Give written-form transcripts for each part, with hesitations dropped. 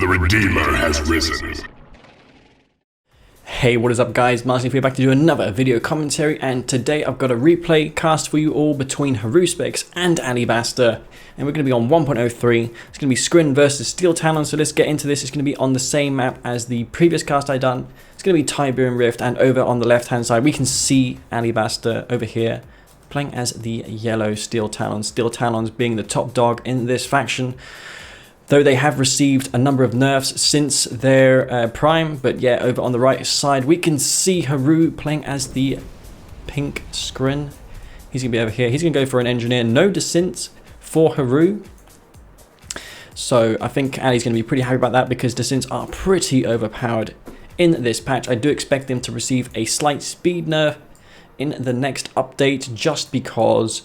The Redeemer has risen. Hey, what is up guys, Martin here, back to do another video commentary, and today I've got a replay cast for you all between Haruspex and Alibaster, and we're going to be on 1.03. It's going to be Scrin versus Steel Talon, so let's get into this. It's going to be on the same map as the previous cast I done. It's going to be Tiberian Rift, and over on the left hand side we can see Alibaster over here playing as the yellow Steel Talons. Steel Talons being the top dog in this faction, though they have received a number of nerfs since their prime. But yeah, over on the right side we can see Haru playing as the pink Scrin. He's going to be over here. He's going to go for an engineer. No descent for Haru. So I think Ali's going to be pretty happy about that, because descents are pretty overpowered in this patch. I do expect them to receive a slight speed nerf in the next update, just because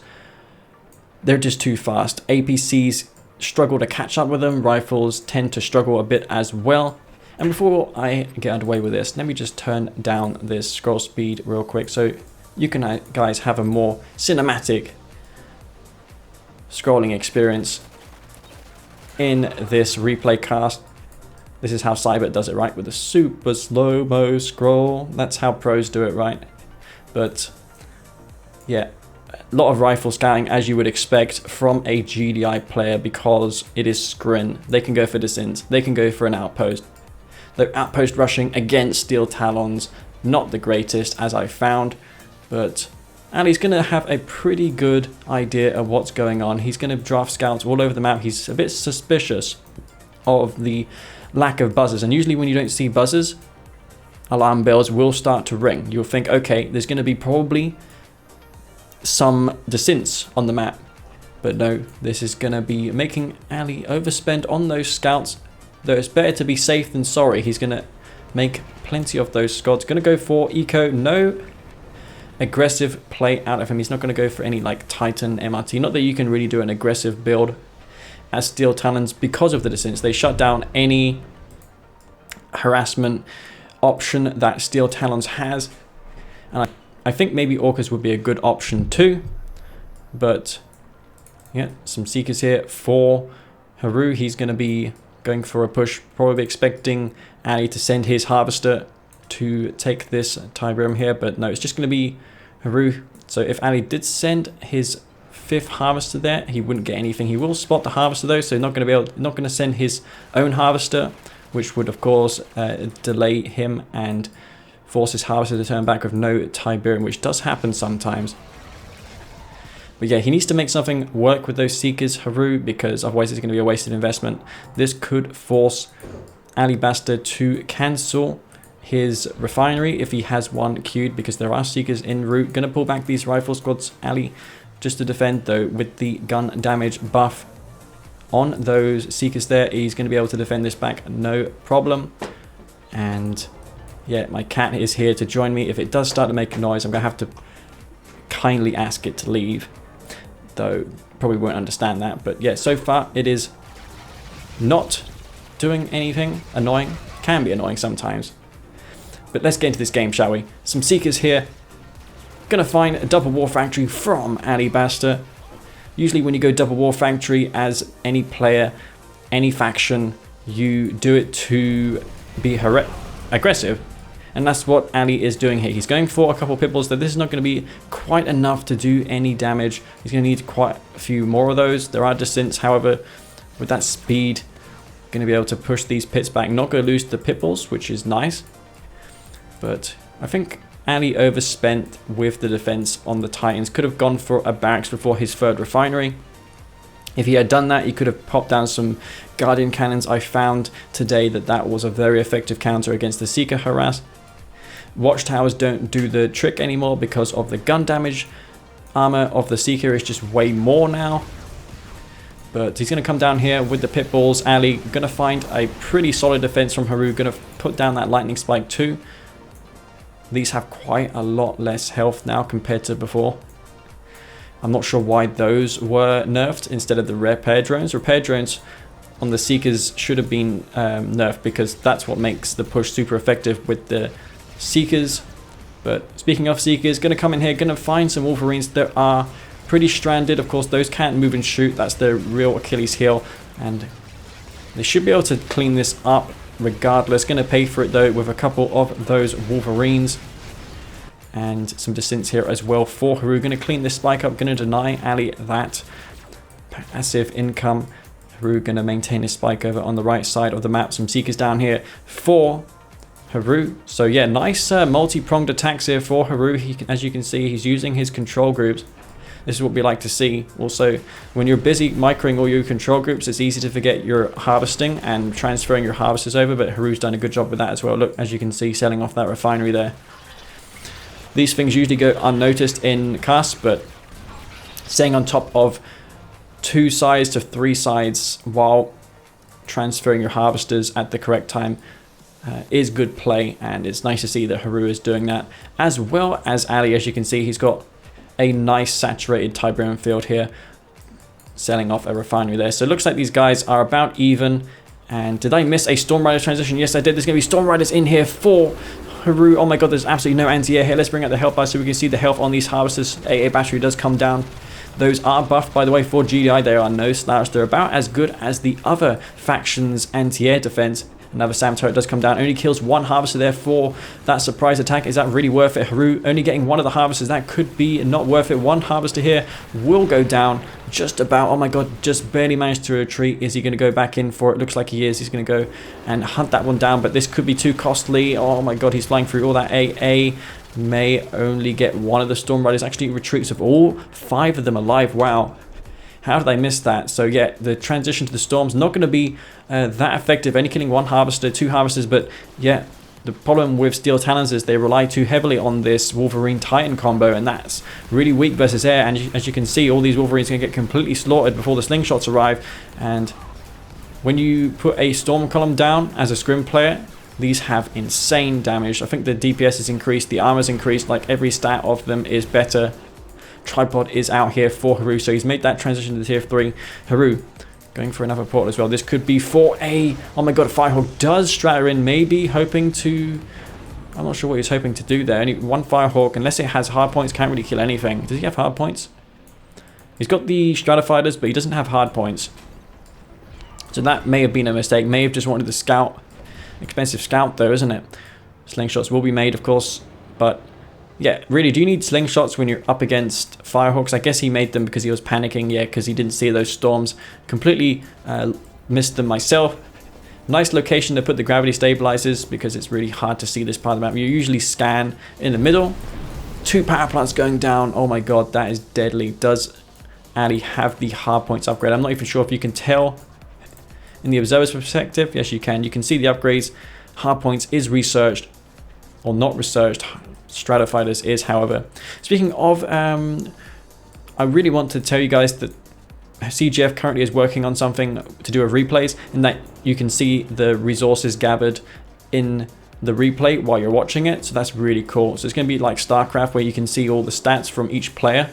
they're just too fast. APCs struggle to catch up with them. Rifles tend to struggle a bit as well. And before I get underway with this, let me just turn down this scroll speed real quick so you can guys have a more cinematic scrolling experience in this replay cast. This is how Cyber does it, right? With a super slow-mo scroll. That's how pros do it, right? But yeah, a lot of rifle scouting, as you would expect from a GDI player, because it is Scrin. They can go for descent, they can go for an outpost. Though outpost rushing against Steel Talons, not the greatest as I found, but Ali's going to have a pretty good idea of what's going on. He's going to draft scouts all over the map. He's a bit suspicious of the lack of buzzers, and usually when you don't see buzzers, alarm bells will start to ring. You'll think, okay, there's going to be probably some descents on the map, but no, this is going to be making Ali overspend on those scouts. Though it's better to be safe than sorry. He's going to make plenty of those squads. Going to go for eco. No aggressive play out of him. He's not going to go for any like Titan MRT. Not that you can really do an aggressive build as Steel Talons because of the descents. They shut down any harassment option that Steel Talons has, and I think maybe Orcas would be a good option too. But yeah, some Seekers here for Haru. He's going to be going for a push, probably expecting Ali to send his Harvester to take this Tiberium here, but no, it's just going to be Haru. So if Ali did send his 5th Harvester there, he wouldn't get anything. He will spot the Harvester though, so not going to send his own Harvester, which would of course delay him and force his Harvester to turn back with no Tiberium, which does happen sometimes. But yeah, he needs to make something work with those Seekers, Haru, because otherwise it's going to be a wasted investment. This could force Alibaster to cancel his refinery if he has one queued, because there are Seekers en route. Going to pull back these rifle squads, Ali, just to defend, though with the gun damage buff on those Seekers there, he's going to be able to defend this back no problem. And yeah, my cat is here to join me. If it does start to make a noise, I'm going to have to kindly ask it to leave, though probably won't understand that. But yeah, so far it is not doing anything annoying. Can be annoying sometimes. But let's get into this game, shall we? Some Seekers here. Gonna find a double war factory from Alibaster. Usually when you go double war factory as any player, any faction, you do it to be aggressive. And that's what Ali is doing here. He's going for a couple of pitbulls, though this is not going to be quite enough to do any damage. He's going to need quite a few more of those. There are descents, however, with that speed, going to be able to push these pits back. Not going to lose the pitbulls, which is nice. But I think Ali overspent with the defense on the Titans. Could have gone for a barracks before his 3rd refinery. If he had done that, he could have popped down some Guardian Cannons. I found today that was a very effective counter against the Seeker harass. Watchtowers don't do the trick anymore because of the gun damage. Armor of the Seeker is just way more now. But he's going to come down here with the pitbulls. Ali going to find a pretty solid defense from Haru. Going to put down that lightning spike too. These have quite a lot less health now compared to before. I'm not sure why those were nerfed instead of the repair drones. Repair drones on the Seekers should have been nerfed, because that's what makes the push super effective with the Seekers. But speaking of Seekers, going to come in here, going to find some Wolverines that are pretty stranded. Of course, those can't move and shoot. That's their real Achilles heel. And They should be able to clean this up regardless. Going to pay for it though with a couple of those Wolverines. And some dissents here as well for Haru. Going to clean this spike up. Going to deny Ali that passive income. Haru going to maintain his spike over on the right side of the map. Some Seekers down here for Haru. So yeah, nice multi-pronged attacks here for Haru. As you can see, he's using his control groups. This is what we like to see. Also, when you're busy microing all your control groups, it's easy to forget your harvesting and transferring your harvesters over, but Haru's done a good job with that as well. Look, as you can see, selling off that refinery there. These things usually go unnoticed in casts, but staying on top of 2 sides to 3 sides while transferring your harvesters at the correct time is good play, and it's nice to see that Haru is doing that, as well as Ali. As you can see, he's got a nice saturated Tiberium field here, selling off a refinery there. So it looks like these guys are about even. And did I miss a Storm Rider transition? Yes, I did. There's going to be Storm Riders in here for Haru. Oh my god, there's absolutely no anti-air here. Let's bring out the health bar so we can see the health on these harvesters. AA battery does come down. Those are buffed, by the way, for GDI. They are no slouch. They're about as good as the other faction's anti-air defense. Another SAM turret does come down. Only kills 1 harvester there for that surprise attack. Is that really worth it? Haru only getting 1 of the harvesters. That could be not worth it. 1 harvester here will go down just about. Oh my god, just barely managed to retreat. Is he going to go back in for it? Looks like he is. He's going to go and hunt that one down, but this could be too costly. Oh my god, he's flying through all that. AA may only get 1 of the Storm Riders. Actually retreats with all 5 of them alive. Wow. How did I miss that? So yeah, the transition to the Storm's not going to be that effective. Only killing 1 harvester, 2 harvesters, but yeah, the problem with Steel Talons is they rely too heavily on this Wolverine Titan combo, and that's really weak versus air. And as you can see, all these Wolverines are going to get completely slaughtered before the slingshots arrive. And when you put a Storm column down as a Scrim player, these have insane damage. I think the DPS is increased, the armor's increased, like every stat of them is better. Tripod is out here for Haru, so he's made that transition to tier 3. Haru going for another portal as well. This could be for a... Oh my god, Firehawk does stratter in, maybe hoping to... I'm not sure what he's hoping to do there. Only 1 Firehawk, unless it has hard points, can't really kill anything. Does he have hard points? He's got the Stratifighters, but he doesn't have hard points. So that may have been a mistake. May have just wanted the scout. Expensive scout though, isn't it? Slingshots will be made, of course, but... Yeah, really, do you need slingshots when you're up against Firehawks? I guess he made them because he was panicking, yeah, because he didn't see those storms. Completely missed them myself. Nice location to put the gravity stabilizers because it's really hard to see this part of the map. You usually scan in the middle. 2 power plants going down. Oh my god, that is deadly. Does Ali have the hard points upgrade? I'm not even sure if you can tell in the observer's perspective. Yes, you can. You can see the upgrades. Hard points is researched or not researched. Stratifighters is, however. Speaking of, I really want to tell you guys that CGF currently is working on something to do with replays, in that you can see the resources gathered in the replay while you're watching it. So that's really cool. So it's going to be like StarCraft, where you can see all the stats from each player.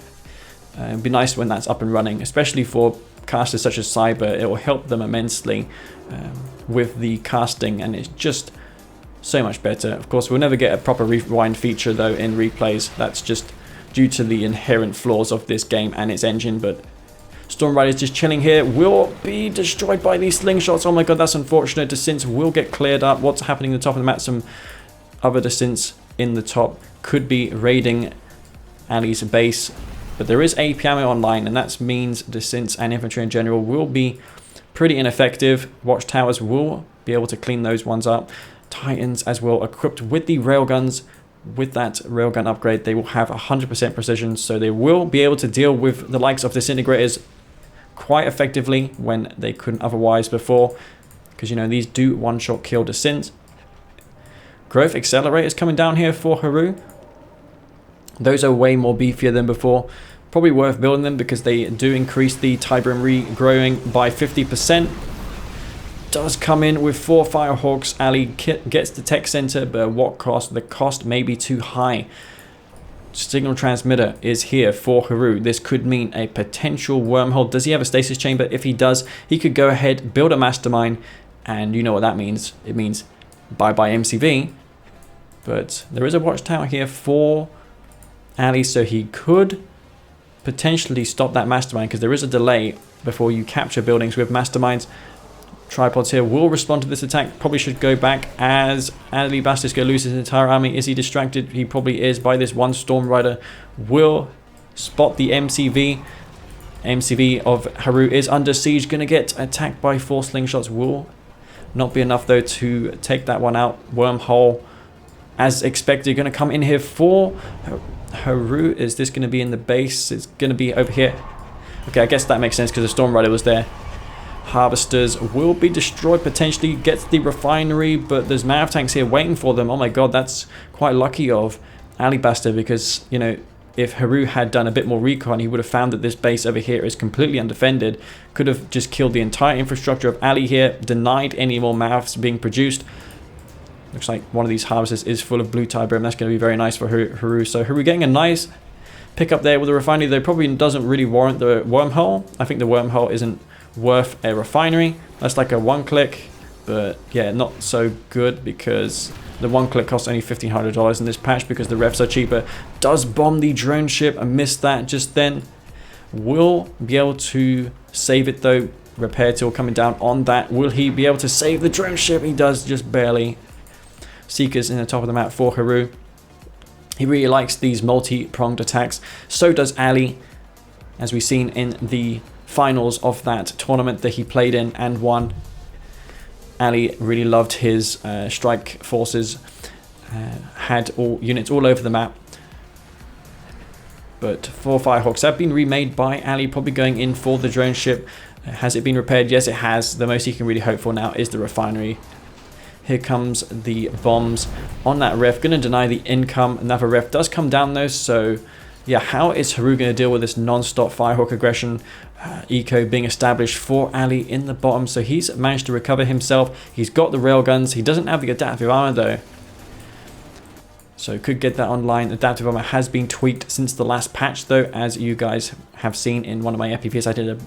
It'd be nice when that's up and running, especially for casters such as Cyber. It will help them immensely with the casting, and it's just so much better. Of course, we'll never get a proper rewind feature though in replays. That's just due to the inherent flaws of this game and its engine. But Storm Riders just chilling here will be destroyed by these slingshots. Oh my god, that's unfortunate. Descents will get cleared up. What's happening at the top of the map? Some other descents in the top could be raiding Ali's base, but there is AP ammo online, and that means descents and infantry in general will be pretty ineffective. Watchtowers will be able to clean those ones up. Titans as well, equipped with the railguns. With that railgun upgrade, they will have 100% precision, so they will be able to deal with the likes of disintegrators quite effectively when they couldn't otherwise before, because you know these do one-shot kill descent. Growth accelerators coming down here for Haru. Those are way more beefier than before. Probably worth building them because they do increase the Tiberium regrowing by 50%. Does come in with 4 Firehawks. Ali gets the tech center, but at what cost? The cost may be too high. Signal transmitter is here for Haru. This could mean a potential wormhole. Does he have a stasis chamber? If he does, he could go ahead, build a mastermind, and you know what that means. It means bye-bye MCV. But there is a watchtower here for Ali, so he could potentially stop that mastermind, because there is a delay before you capture buildings with masterminds. tripods here will respond to this attack. Probably should go back as Alibaster is going to lose his entire army. Is he distracted? He probably is by this one Storm Rider. Will spot the MCV. MCV of Haru is under siege. Going to get attacked by 4 slingshots. Will not be enough though to take that one out. Wormhole, as expected, going to come in here for Haru. Is this going to be in the base? It's going to be over here. Okay, I guess that makes sense because the Storm Rider was there. Harvesters will be destroyed potentially. Gets the refinery, but there's Mav tanks here waiting for them. Oh my god, that's quite lucky of Alibaster, because, you know, if Haru had done a bit more recon, he would have found that this base over here is completely undefended. Could have just killed the entire infrastructure of Ali here, denied any more Mavs being produced. Looks like one of these harvesters is full of blue Tiberium. That's going to be very nice for Haru. So Haru getting a nice pick up there with the refinery, though probably doesn't really warrant the wormhole. I think the wormhole isn't worth a refinery. That's like a 1-click, but yeah, not so good because the 1-click costs only $1,500 in this patch because the refs are cheaper. Does bomb the drone ship. I missed that just then. Will be able to save it though. Repair tool coming down on that. Will he be able to save the drone ship? He does, just barely. Seekers in the top of the map for Haru. He really likes these multi-pronged attacks. So does Ali, as we've seen in the finals of that tournament that he played in and won. Ali really loved his strike forces, had all units all over the map. But 4 Firehawks have been remade by Ali, probably going in for the drone ship. Has it been repaired? Yes, it has. The most he can really hope for now is the refinery. Here comes the bombs on that ref. Going to deny the income. Another ref does come down though, so yeah, how is Haru going to deal with this non-stop Firehawk aggression? Eco being established for Ali in the bottom, so he's managed to recover himself. He's got the railguns. He doesn't have the adaptive armor though, so could get that online. Adaptive armor has been tweaked since the last patch though, as you guys have seen in one of my FPPs. I did a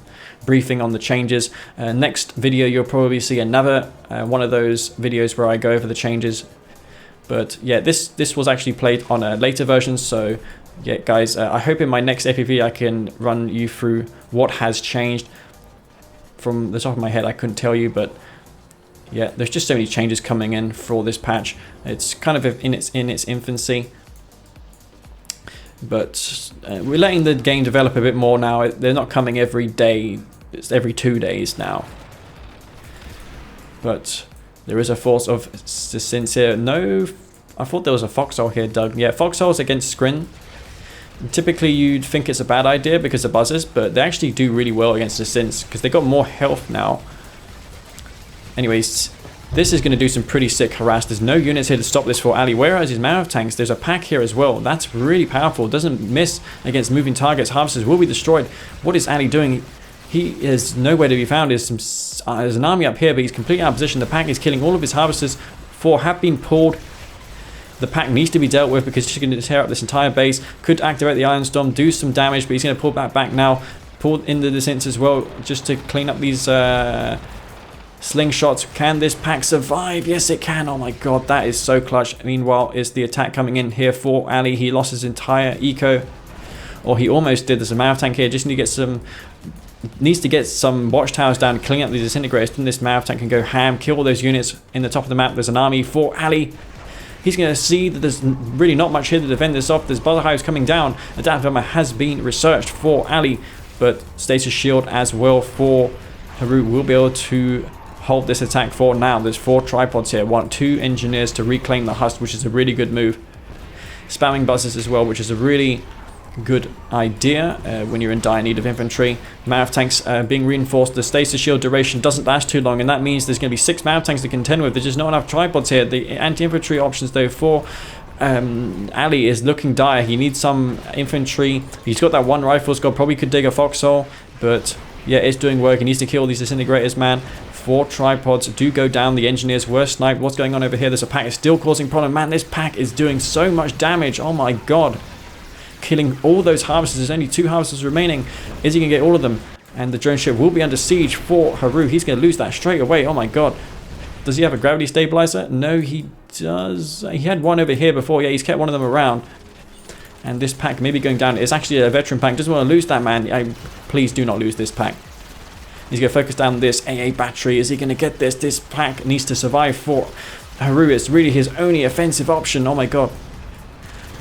briefing on the changes. Next video you'll probably see another one of those videos where I go over the changes. But yeah, this was actually played on a later version, so yeah guys, I hope in my next FPV I can run you through what has changed. From the top of my head I couldn't tell you, but yeah, there's just so many changes coming in for this patch. It's kind of in its infancy, but we're letting the game develop a bit more now. They're not coming every day, it's every 2 days now. But there is a force of sincere. No, I thought there was a foxhole here, Doug. Yeah, foxholes against Scrin. Typically you'd think it's a bad idea because of buzzers, but they actually do really well against the synths because they got more health now. Anyways, this is going to do some pretty sick harass. There's no units here to stop this for Ali. Whereas his Mav tanks, there's a pack here as well. That's really powerful. Doesn't miss against moving targets. Harvesters will be destroyed. What is Ali doing? He is nowhere to be found. There's an army up here, but he's completely out of position. The pack is killing all of his harvesters. 4 have been pulled. The pack needs to be dealt with because she's going to tear up this entire base. Could activate the Iron Storm, do some damage, but he's going to pull back now. Pull into the synths as well, just to clean up these slingshots. Can this pack survive? Yes, it can. Oh my god, that is so clutch. Meanwhile, is the attack coming in here for Ali. He lost his entire eco, or he almost did. There's a Mav tank here. Just need to get some. Needs to get some watchtowers down, clean up the disintegrators. Then this Mav tank can go ham, kill all those units in the top of the map. There's an army for Ali. He's going to see that there's really not much here to defend this off. There's buzzer hives coming down. Adaptive armor has been researched for Ali, but stasis shield as well for Haru. Will be able to hold this attack for now. There's 4 tripods here. 2 engineers to reclaim the husk, which is a really good move. Spamming buzzers as well, which is a really good idea when you're in dire need of infantry. Mav tanks being reinforced. The stasis shield duration doesn't last too long, and that means there's going to be 6 Mav tanks to contend with. There's just not enough tripods here. The anti-infantry options though for Ali is looking dire. He needs some infantry. He's got that 1 rifle squad, probably could dig a foxhole, but yeah, it's doing work. He needs to kill these disintegrators, man. 4 tripods do go down. The engineers were sniped. What's going on over here? There's a pack. It's still causing problem. Man, this pack is doing so much damage. Oh my god. Killing all those harvesters. There's only 2 harvesters remaining. Is he going to get all of them? And the drone ship will be under siege for Haru. He's going to lose that straight away. Oh my god. Does he have a gravity stabilizer? No, he does. He had one over here before. Yeah, he's kept one of them around. And this pack may be going down. It's actually a veteran pack. Doesn't want to lose that, man. Please do not lose this pack. He's going to focus down this AA battery. Is he going to get this? This pack needs to survive for Haru. It's really his only offensive option. Oh my god.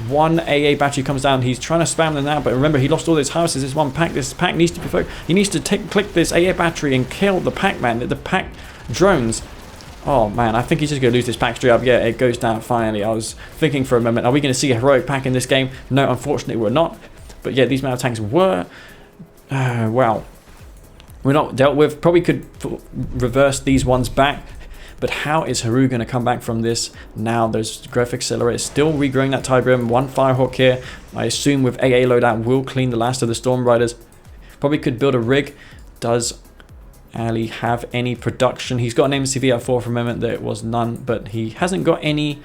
One AA battery comes down. He's trying to spam them now, but remember, he lost all his houses. This one pack. This pack needs to be focused. He needs to click this AA battery and kill the pack, man. The pack drones. Oh man, I think he's just going to lose this pack straight up. Yeah, it goes down finally. I was thinking for a moment, are we going to see a heroic pack in this game? No, unfortunately we're not. But yeah, these Mao tanks were, well, we're not dealt with. Probably could reverse these ones back. But how is Haru going to come back from this? Now there's growth accelerator, still regrowing that Tiberium. One Firehawk here. I assume with AA loadout will clean the last of the Storm Riders. Probably could build a rig. Does Ali have any production? He's got an MCV at 4 for a moment. There was none, but he hasn't got any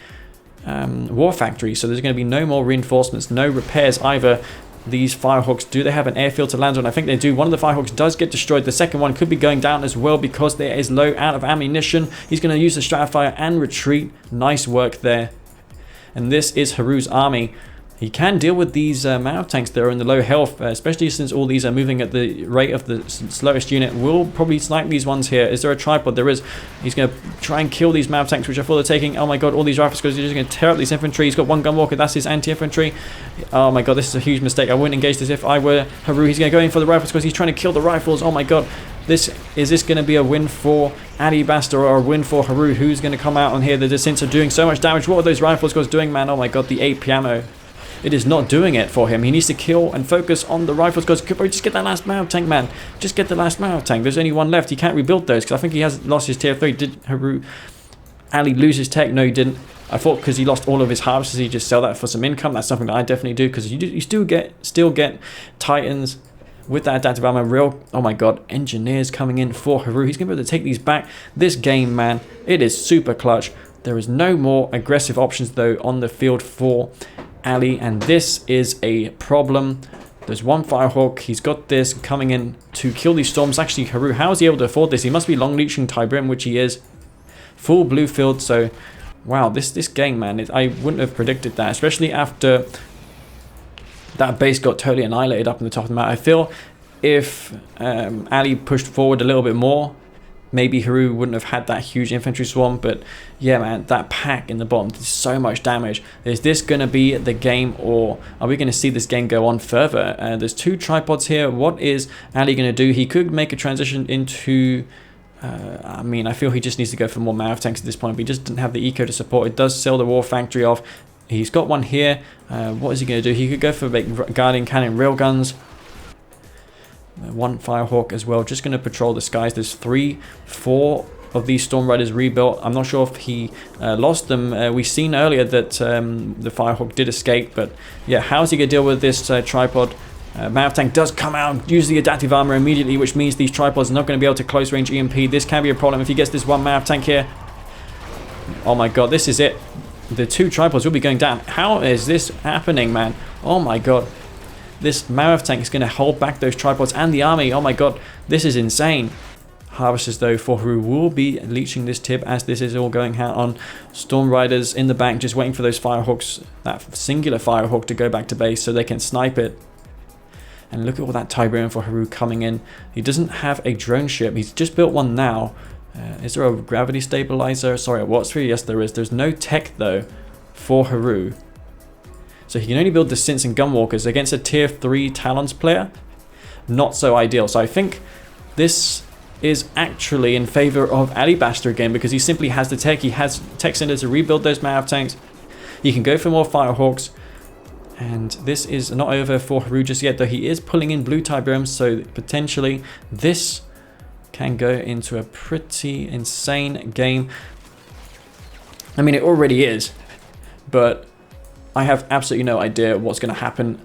war factory. So there's going to be no more reinforcements, no repairs either. These Firehawks, do they have an airfield to land on? I think they do. One of the Firehawks does get destroyed. The second one could be going down as well because there is low out of ammunition. He's going to use the Stratifier and retreat. Nice work there. And this is Haru's army. He can deal with these Mao tanks that are in the low health, especially since all these are moving at the rate of the slowest unit. We'll probably snipe these ones here. Is there a tripod? There is. He's going to try and kill these Mao tanks, which I thought they're taking. Oh my god, all these rifle squads. He's just going to tear up these infantry. He's got one gun walker. That's his anti-infantry. Oh my god, this is a huge mistake. I wouldn't engage this if I were Haru. He's going to go in for the rifle squads. He's trying to kill the rifles. Oh my god. Is this going to be a win for Alibaster or a win for Haru? Who's going to come out on here? The descents are doing so much damage. What are those rifle squads doing, man? Oh my god, the 8 ammo. It is not doing it for him. He needs to kill and focus on the rifles. Because just get that last Mao tank, man. Just get the last Mao tank. There's only one left. He can't rebuild those because I think he has lost his tier 3. Did Ali lose his tech? No, he didn't. I thought because he lost all of his harvests, he just sell that for some income. That's something that I definitely do because you still get Titans with that adaptive armor. Oh my god, engineers coming in for Haru. He's going to be able to take these back. This game, man, it is super clutch. There is no more aggressive options though on the field for Ali, and this is a problem. There's one Firehawk. He's got this coming in to kill these storms. Actually, Haru, how is he able to afford this? He must be long leeching Tiberium, which he is. Full blue field. So, wow, this game, man, I wouldn't have predicted that, especially after that base got totally annihilated up in the top of the map. I feel if Ali pushed forward a little bit more, maybe Haru wouldn't have had that huge infantry swarm. But yeah, man, that pack in the bottom did so much damage. Is this going to be the game, or are we going to see this game go on further? There's 2 tripods here. What is Ali going to do? He could make a transition into... I mean, I feel he just needs to go for more Mav tanks at this point, but he just didn't have the eco to support. It does sell the war factory off. He's got one here. What is he going to do? He could go for guardian cannon railguns. One Firehawk as well, just going to patrol the skies. There's 4 of these Storm Riders rebuilt. I'm not sure if he lost them. We've seen earlier that the Firehawk did escape, but yeah, how's he going to deal with this tripod? Mav tank does come out, use the adaptive armor immediately, which means these tripods are not going to be able to close range EMP. This can be a problem if he gets this one Mav tank here. Oh my god, this is it. The 2 tripods will be going down. How is this happening, man? Oh my god. This Mammoth tank is going to hold back those tripods and the army. Oh my god, this is insane. Harvesters though for Haru will be leeching this tip as this is all going out on Storm Riders in the back, just waiting for those Firehawks, that singular Firehawk to go back to base so they can snipe it. And look at all that Tiberium for Haru coming in. He doesn't have a drone ship. He's just built one now. Is there a gravity stabilizer? Sorry, a Watts 3? Yes, there is. There's no tech though for Haru. So he can only build the Synths and Gunwalkers against a tier 3 Talons player. Not so ideal. So I think this is actually in favor of Alibaster again because he simply has the tech. He has tech center to rebuild those Mav tanks. He can go for more Firehawks. And this is not over for Haru just yet, though he is pulling in blue Tiberium. So potentially this can go into a pretty insane game. I mean, it already is. But I have absolutely no idea what's going to happen.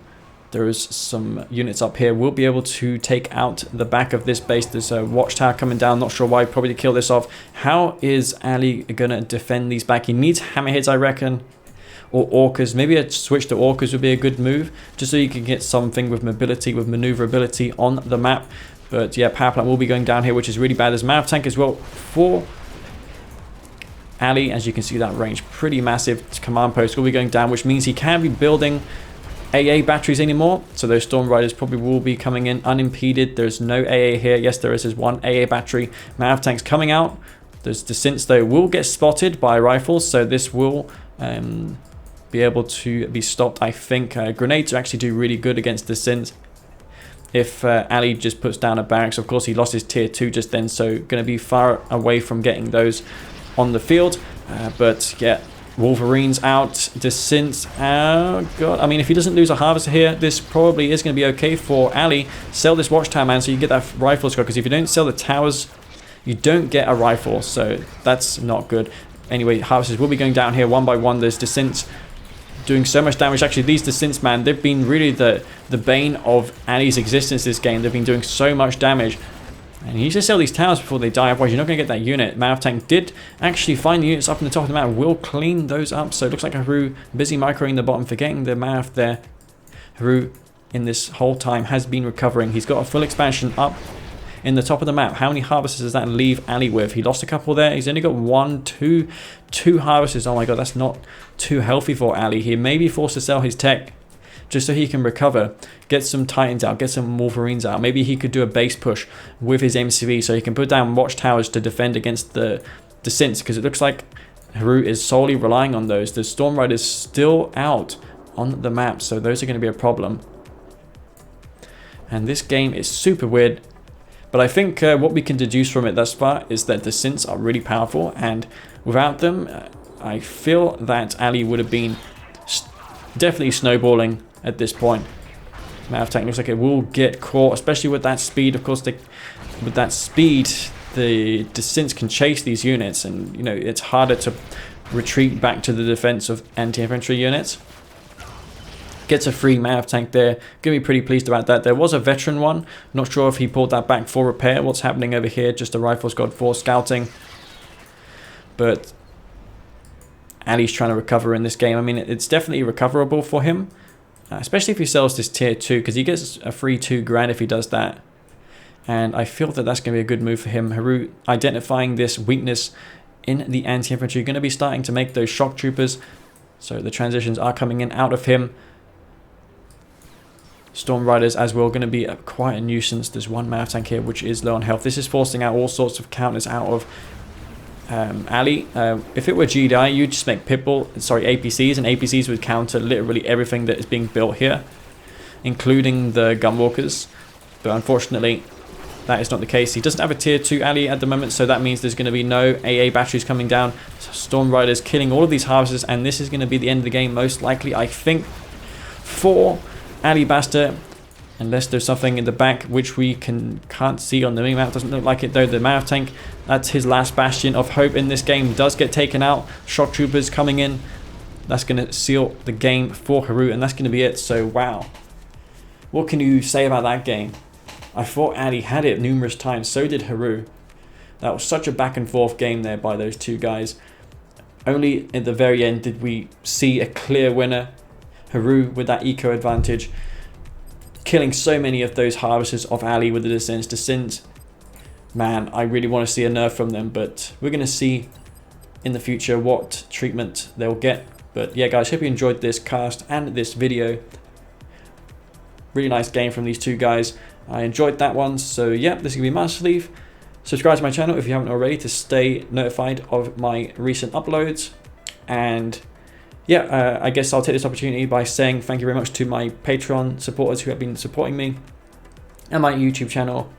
There is some units up here. We'll be able to take out the back of this base. There's a watchtower coming down. Not sure why. Probably to kill this off. How is Ali going to defend these back? He needs hammerheads, I reckon. Or orcas. Maybe a switch to orcas would be a good move. Just so you can get something with mobility, with maneuverability on the map. But yeah, power plant will be going down here, which is really bad. There's Mav tank as well for Ali. As you can see, that range pretty massive. Command post will be going down, which means he can be building AA batteries anymore, so those Storm Riders probably will be coming in unimpeded. There's no AA here. Yes, there is one AA battery. Mav tanks coming out. Those descents though will get spotted by rifles, so this will be able to be stopped. I think grenades actually do really good against descents. If Ali just puts down a barracks, of course he lost his tier 2 just then, so going to be far away from getting those on the field. But yeah, Wolverines out, descents. Oh god, I mean, if he doesn't lose a harvester here, this probably is going to be okay for Ali. Sell this watchtower, man, so you get that rifle score, because if you don't sell the towers, you don't get a rifle, so that's not good. Anyway, harvesters will be going down here one by one. There's descents doing so much damage. Actually, these descents, man, they've been really the bane of Ali's existence this game. They've been doing so much damage. And you need to sell these towers before they die, otherwise you're not going to get that unit. Mav tank did actually find the units up in the top of the map. Will clean those up. So it looks like Haru busy microing the bottom, forgetting the Mav there. Haru, in this whole time, has been recovering. He's got a full expansion up in the top of the map. How many harvesters does that leave Ali with? He lost a couple there. He's only got two harvesters. Oh my god, that's not too healthy for Ali. He may be forced to sell his tech just so he can recover, get some Titans out, get some Wolverines out. Maybe he could do a base push with his MCV so he can put down watchtowers to defend against the descents, because it looks like Haru is solely relying on those. The Storm Riders still out on the map, so those are going to be a problem. And this game is super weird. But I think what we can deduce from it thus far is that the synths are really powerful, and without them, I feel that Ali would have been definitely snowballing at this point. Mav tank looks like it will get caught, especially with that speed. Of course, with that speed, the synths can chase these units, and you know it's harder to retreat back to the defense of anti-infantry units. Gets a free Mav tank there. Gonna be pretty pleased about that. There was a veteran one. Not sure if he pulled that back for repair. What's happening over here? Just a rifle squad for scouting. But Ali's trying to recover in this game. I mean, it's definitely recoverable for him. Especially if he sells this tier 2. Because he gets a free 2 grand if he does that. And I feel that that's going to be a good move for him. Haru identifying this weakness in the anti-infantry. Going to be starting to make those shock troopers. So the transitions are coming in out of him. Storm Riders as well, going to be quite a nuisance. There's one Mav tank here which is low on health. This is forcing out all sorts of counters out of Ali. If it were GDI, you'd just make APCs, and APCs would counter literally everything that is being built here, including the gunwalkers. But unfortunately, that is not the case. He doesn't have a tier 2 Ali at the moment, so that means there's going to be no AA batteries coming down. Storm Riders killing all of these harvesters, and this is going to be the end of the game most likely, I think, for Alibaster, unless there's something in the back which we can't see on the map. Doesn't look like it though. The Mav tank, that's his last bastion of hope in this game, does get taken out. Shock troopers coming in. That's going to seal the game for Haru, and that's going to be it. So wow, what can you say about that game? I thought Ali had it numerous times, so did Haru. That was such a back and forth game there by those two guys. Only at the very end did we see a clear winner. Haru with that eco advantage, killing so many of those harvesters of Ali with the descent. Man, I really want to see a nerf from them, but we're going to see in the future what treatment they'll get. But yeah guys, hope you enjoyed this cast and this video. Really nice game from these two guys. I enjoyed that one. So yeah, this is going to be Master Leaf. Subscribe to my channel if you haven't already to stay notified of my recent uploads. And yeah, I guess I'll take this opportunity by saying thank you very much to my Patreon supporters who have been supporting me and my YouTube channel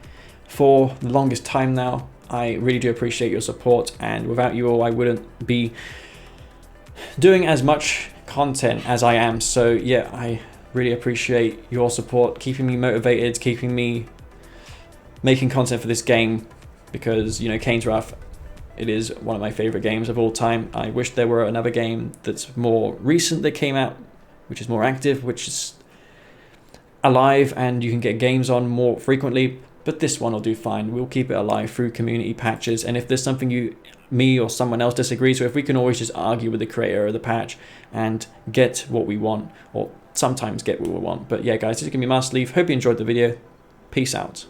for the longest time now. I really do appreciate your support, and without you all I wouldn't be doing as much content as I am. So yeah, I really appreciate your support, keeping me motivated, keeping me making content for this game, because you know, Kane's Wrath, it is one of my favorite games of all time. I wish there were another game that's more recent that came out, which is more active, which is alive, and you can get games on more frequently. But this one will do fine. We'll keep it alive through community patches. And if there's something me or someone else disagrees with, we can always just argue with the creator of the patch and get what we want, or sometimes get what we want. But yeah guys, this is going to be Master Leaf. Hope you enjoyed the video. Peace out.